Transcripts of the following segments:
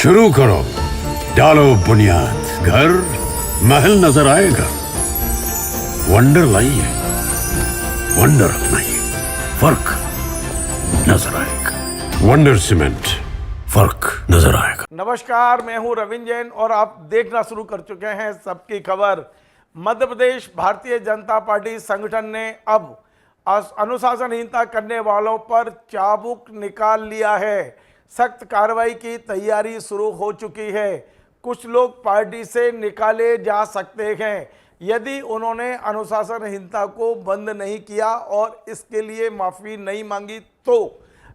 शुरू करो, डालो बुनियाद, घर महल नजर आएगा। वंडर लाइए, वंडर अपनाइए, फर्क नजर आएगा। वंडर सीमेंट, फर्क नजर आएगा। नमस्कार, मैं हूं रविंद्र जैन और आप देखना शुरू कर चुके हैं सबकी खबर। मध्य प्रदेश भारतीय जनता पार्टी संगठन ने अब अनुशासनहीनता करने वालों पर चाबुक निकाल लिया है। सख्त कार्रवाई की तैयारी शुरू हो चुकी है। कुछ लोग पार्टी से निकाले जा सकते हैं यदि उन्होंने अनुशासनहीनता को बंद नहीं किया और इसके लिए माफ़ी नहीं मांगी तो।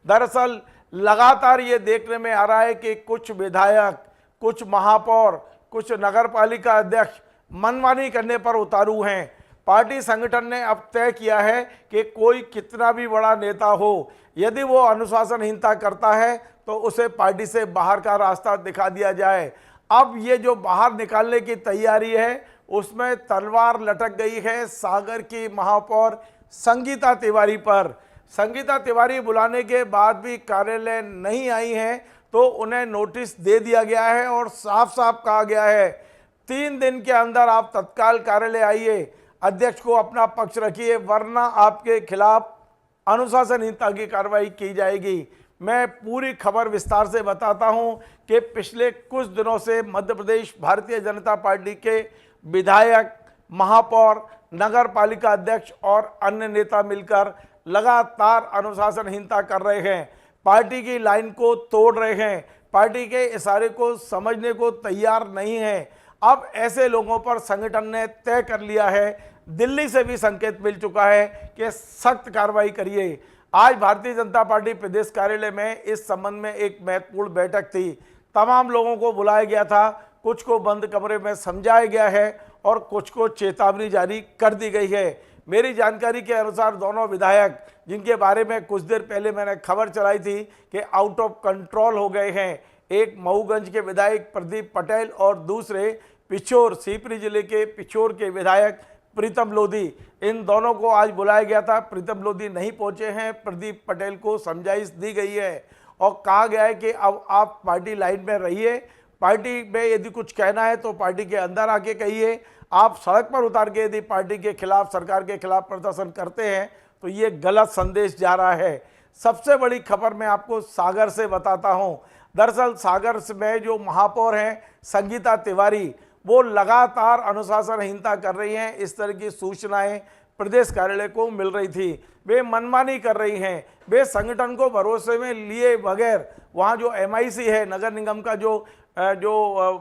दरअसल लगातार ये देखने में आ रहा है कि कुछ विधायक, कुछ महापौर, कुछ नगरपालिका अध्यक्ष मनमानी करने पर उतारू हैं। पार्टी संगठन ने अब तय किया है कि कोई कितना भी बड़ा नेता हो, यदि वो अनुशासनहीनता करता है तो उसे पार्टी से बाहर का रास्ता दिखा दिया जाए। अब ये जो बाहर निकालने की तैयारी है उसमें तलवार लटक गई है सागर की महापौर संगीता तिवारी पर। संगीता तिवारी बुलाने के बाद भी कार्यालय नहीं आई हैं तो उन्हें नोटिस दे दिया गया है और साफ साफ कहा गया है 3 दिन के अंदर आप तत्काल कार्यालय आइए, अध्यक्ष को अपना पक्ष रखिए, वरना आपके खिलाफ अनुशासनहीनता की कार्रवाई की जाएगी। मैं पूरी खबर विस्तार से बताता हूं कि पिछले कुछ दिनों से मध्य प्रदेश भारतीय जनता पार्टी के विधायक, महापौर, नगर पालिका अध्यक्ष और अन्य नेता मिलकर लगातार अनुशासनहीनता कर रहे हैं, पार्टी की लाइन को तोड़ रहे हैं, पार्टी के इशारे को समझने को तैयार नहीं है। अब ऐसे लोगों पर संगठन ने तय कर लिया है, दिल्ली से भी संकेत मिल चुका है कि सख्त कार्रवाई करिए। आज भारतीय जनता पार्टी प्रदेश कार्यालय में इस संबंध में एक महत्वपूर्ण बैठक थी। तमाम लोगों को बुलाया गया था, कुछ को बंद कमरे में समझाया गया है और कुछ को चेतावनी जारी कर दी गई है। मेरी जानकारी के अनुसार दोनों विधायक, जिनके बारे में कुछ देर पहले मैंने खबर चलाई थी कि आउट ऑफ कंट्रोल हो गए हैं, एक मऊगंज के विधायक प्रदीप पटेल और दूसरे पिछोर, सीपरी जिले के पिछोर के विधायक प्रीतम लोधी, इन दोनों को आज बुलाया गया था। प्रीतम लोधी नहीं पहुंचे हैं। प्रदीप पटेल को समझाइश दी गई है और कहा गया है कि अब आप पार्टी लाइन में रहिए, पार्टी में यदि कुछ कहना है तो पार्टी के अंदर आके कहिए। आप सड़क पर उतार के यदि पार्टी के खिलाफ, सरकार के खिलाफ प्रदर्शन करते हैं तो ये गलत संदेश जा रहा है। सबसे बड़ी खबर मैं आपको सागर से बताता हूँ। दरअसल सागर में जो महापौर हैं संगीता तिवारी, वो लगातार अनुशासनहीनता कर रही हैं। इस तरह की सूचनाएं प्रदेश कार्यालय को मिल रही थी। वे मनमानी कर रही हैं, वे संगठन को भरोसे में लिए बगैर वहाँ जो MIC है, नगर निगम का जो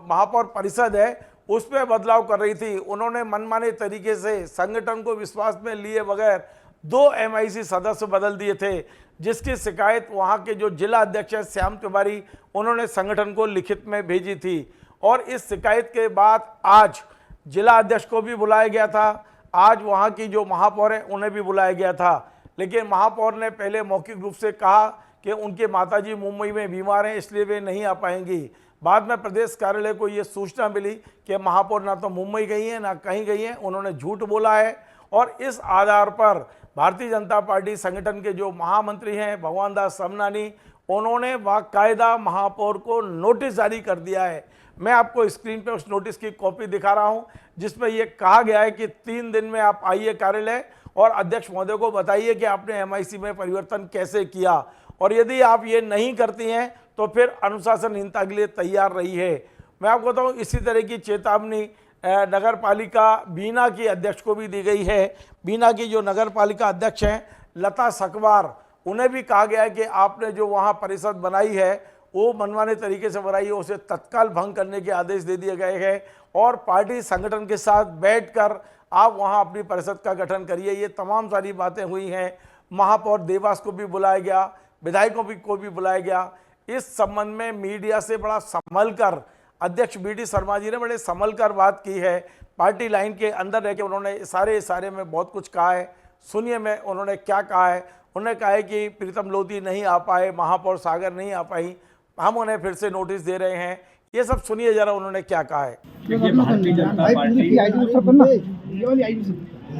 महापौर परिषद है, उस पर बदलाव कर रही थी। उन्होंने मनमाने तरीके से संगठन को विश्वास में लिए बगैर 2 MIC सदस्य बदल दिए थे, जिसकी शिकायत वहाँ के जो जिला अध्यक्ष है श्याम तिवारी, उन्होंने संगठन को लिखित में भेजी थी। और इस शिकायत के बाद आज जिला अध्यक्ष को भी बुलाया गया था, आज वहाँ की जो महापौर है उन्हें भी बुलाया गया था। लेकिन महापौर ने पहले मौखिक रूप से कहा कि उनके माताजी मुंबई में बीमार हैं, इसलिए वे नहीं आ पाएंगी। बाद में प्रदेश कार्यालय को ये सूचना मिली कि महापौर ना तो मुंबई गई हैं ना कहीं गई हैं, उन्होंने झूठ बोला है। और इस आधार पर भारतीय जनता पार्टी संगठन के जो महामंत्री हैं भगवान दास समनानी, उन्होंने बाकायदा महापौर को नोटिस जारी कर दिया है। मैं आपको स्क्रीन पे उस नोटिस की कॉपी दिखा रहा हूं, जिसमें यह कहा गया है कि 3 दिन में आप आइए कार्यालय और अध्यक्ष महोदय को बताइए कि आपने MIC में परिवर्तन कैसे किया, और यदि आप ये नहीं करती हैं तो फिर अनुशासनहीनता के लिए तैयार रही है। मैं आपको बताऊँ, इसी तरह की चेतावनी नगर पालिका बीना की अध्यक्ष को भी दी गई है। बीना की जो नगर पालिका अध्यक्ष हैं लता सकवार, उन्हें भी कहा गया है कि आपने जो वहाँ परिषद बनाई है वो मनमाने तरीके से बनाई है, उसे तत्काल भंग करने के आदेश दे दिए गए हैं और पार्टी संगठन के साथ बैठकर आप वहां अपनी परिषद का गठन करिए। ये तमाम सारी बातें हुई हैं। महापौर देवास को भी बुलाया गया, विधायकों को भी बुलाया गया। इस संबंध में मीडिया से बड़ा संभल कर अध्यक्ष BD शर्मा जी ने बड़े संभल कर बात की है। पार्टी लाइन के अंदर रह के उन्होंने इशारे में बहुत कुछ कहा है। सुनिए मैं उन्होंने क्या कहा है। उन्होंने कहा है कि प्रीतम लोधी नहीं आ पाए, महापौर सागर नहीं आ पाई, हम उन्हें फिर से नोटिस दे रहे हैं। ये सब सुनिए जरा उन्होंने क्या कहा है। भारतीय जनता पार्टी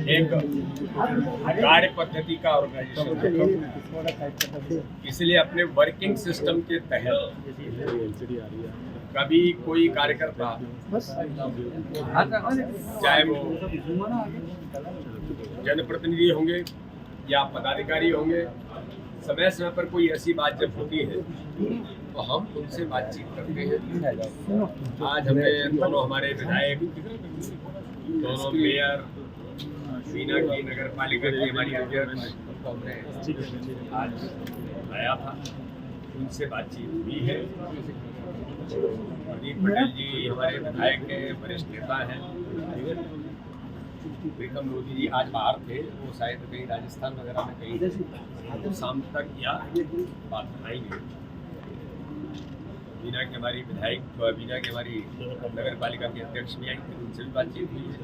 एक कार्य पद्धति का ऑर्गेनाइजेशन है, इसलिए अपने वर्किंग सिस्टम के तहत कभी कोई कार्यकर्ता, चाहे वो जनप्रतिनिधि होंगे या पदाधिकारी होंगे, समय समय पर कोई ऐसी बात जब होती है तो हम उनसे बातचीत करते हैं। आज हमें दोनों हमारे विधायक, दोनों मेयर, बीना की नगर पालिका की हमारी अध्यक्ष आज आया था, उनसे बातचीत हुई है। प्रदीप पटेल जी हमारे विधायक के वरिष्ठ नेता हैं। प्रीतम मोदी जी आज बाहर थे, वो शायद कहीं राजस्थान वगैरह में कहीं थे, तो शाम तक या बात बनाएंगे। बीना की हमारी विधायक, बीना की हमारी नगर पालिका की अध्यक्ष भी आई थी, उनसे भी बातचीत हुई है।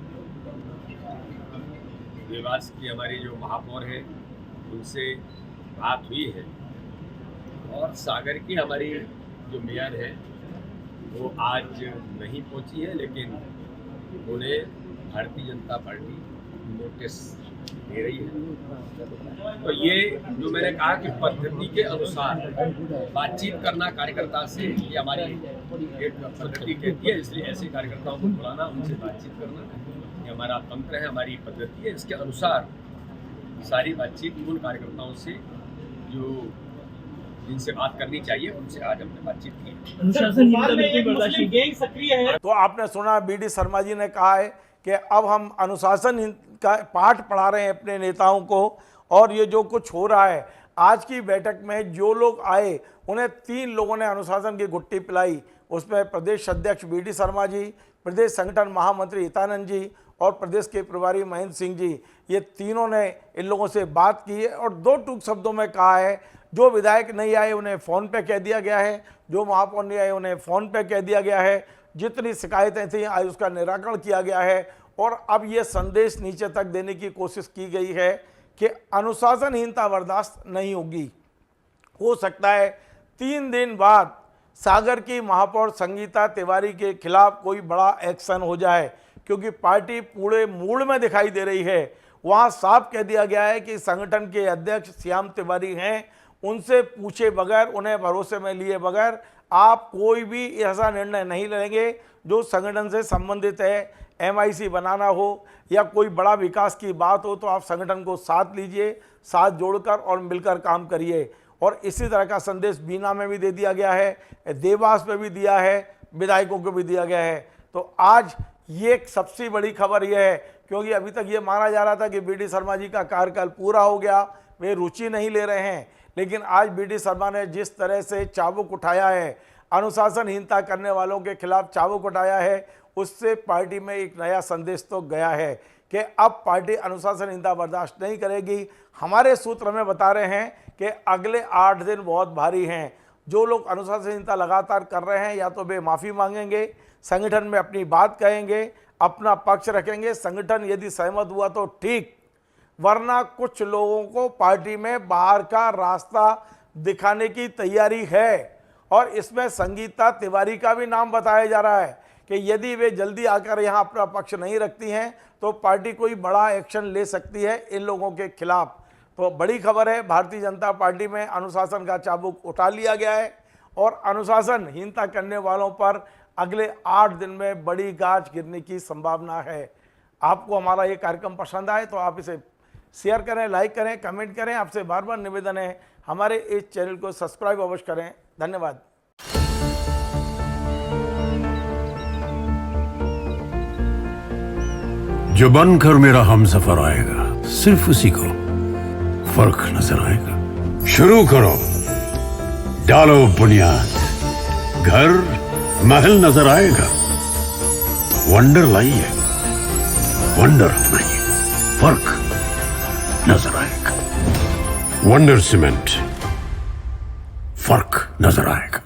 देवास की हमारी जो महापौर है उनसे बात हुई है, और सागर की हमारी जो मेयर है वो आज नहीं पहुंची है, लेकिन उन्हें भारतीय जनता पार्टी नोटिस दे रही है। तो ये जो मैंने कहा कि पद्धति के अनुसार बातचीत करना कार्यकर्ता से, ये हमारी एक पद्धति कहती है, इसलिए ऐसे कार्यकर्ताओं को बुलाना, उनसे बातचीत करना, ये हमारा तंत्र है, हमारी पद्धति है। इसके अनुसार सारी बातचीत उन कार्यकर्ताओं से जो जिनसे बात करनी चाहिए उनसे आज हमने बातचीत की। सक्रिय है। तो आपने सुना बीडी शर्मा जी ने कहा है कि अब हम अनुशासन का पाठ पढ़ा रहे हैं अपने नेताओं को, और ये जो कुछ हो रहा है, आज की बैठक में जो लोग आए उन्हें 3 लोगों ने अनुशासन की गुट्टी पिलाई। उसमें प्रदेश अध्यक्ष बीडी शर्मा जी, प्रदेश संगठन महामंत्री हितानंद जी और प्रदेश के प्रभारी महेंद्र सिंह जी, ये तीनों ने इन लोगों से बात की है और 2 टूक शब्दों में कहा है जो विधायक नहीं आए उन्हें फ़ोन पे कह दिया गया है, जो महापौर नहीं आए उन्हें फ़ोन पे कह दिया गया है, जितनी शिकायतें थी आज उसका निराकरण किया गया है। और अब ये संदेश नीचे तक देने की कोशिश की गई है कि अनुशासनहीनता बर्दाश्त नहीं होगी। हो सकता है 3 दिन बाद सागर की महापौर संगीता तिवारी के खिलाफ कोई बड़ा एक्शन हो जाए, क्योंकि पार्टी पूरे मूड में दिखाई दे रही है। वहाँ साफ कह दिया गया है कि संगठन के अध्यक्ष श्याम तिवारी हैं, उनसे पूछे बगैर, उन्हें भरोसे में लिए बगैर आप कोई भी ऐसा निर्णय नहीं लेंगे जो संगठन से संबंधित है। MIC बनाना हो या कोई बड़ा विकास की बात हो तो आप संगठन को साथ लीजिए, साथ जोड़कर और मिलकर काम करिए। और इसी तरह का संदेश बीना में भी दे दिया गया है, देवास में भी दिया है, विधायकों को भी दिया गया है। तो आज ये एक सबसे बड़ी खबर यह है, क्योंकि अभी तक ये माना जा रहा था कि बीडी शर्मा जी का कार्यकाल पूरा हो गया, वे रुचि नहीं ले रहे हैं, लेकिन आज बीडी शर्मा ने जिस तरह से चाबुक उठाया है, अनुशासनहीनता करने वालों के खिलाफ चाबुक उठाया है, उससे पार्टी में एक नया संदेश तो गया है कि अब पार्टी अनुशासनहीनता बर्दाश्त नहीं करेगी। हमारे सूत्र हमें बता रहे हैं कि अगले 8 दिन बहुत भारी हैं। जो लोग अनुशासनहीनता लगातार कर रहे हैं या तो वे माफ़ी मांगेंगे, संगठन में अपनी बात कहेंगे, अपना पक्ष रखेंगे, संगठन यदि सहमत हुआ तो ठीक, वरना कुछ लोगों को पार्टी में बाहर का रास्ता दिखाने की तैयारी है। और इसमें संगीता तिवारी का भी नाम बताया जा रहा है कि यदि वे जल्दी आकर यहाँ अपना पक्ष नहीं रखती हैं तो पार्टी कोई बड़ा एक्शन ले सकती है इन लोगों के खिलाफ। तो बड़ी खबर है, भारतीय जनता पार्टी में अनुशासन का चाबुक उठा लिया गया है और अनुशासनहीनता करने वालों पर अगले 8 दिन में बड़ी गाज गिरने की संभावना है। आपको हमारा ये कार्यक्रम पसंद आए तो आप इसे शेयर करें, लाइक करें, कमेंट करें। आपसे बार बार निवेदन है हमारे इस चैनल को सब्सक्राइब अवश्य करें। धन्यवाद। जो बनकर मेरा हमसफर आएगा सिर्फ उसी को फर्क नजर आएगा। शुरू करो, डालो बुनियाद, घर महल नजर आएगा। वंडर लाइए, वंडर अपनाइए, फर्क नजर आएगा। वंडर सीमेंट, फर्क नजर आएगा।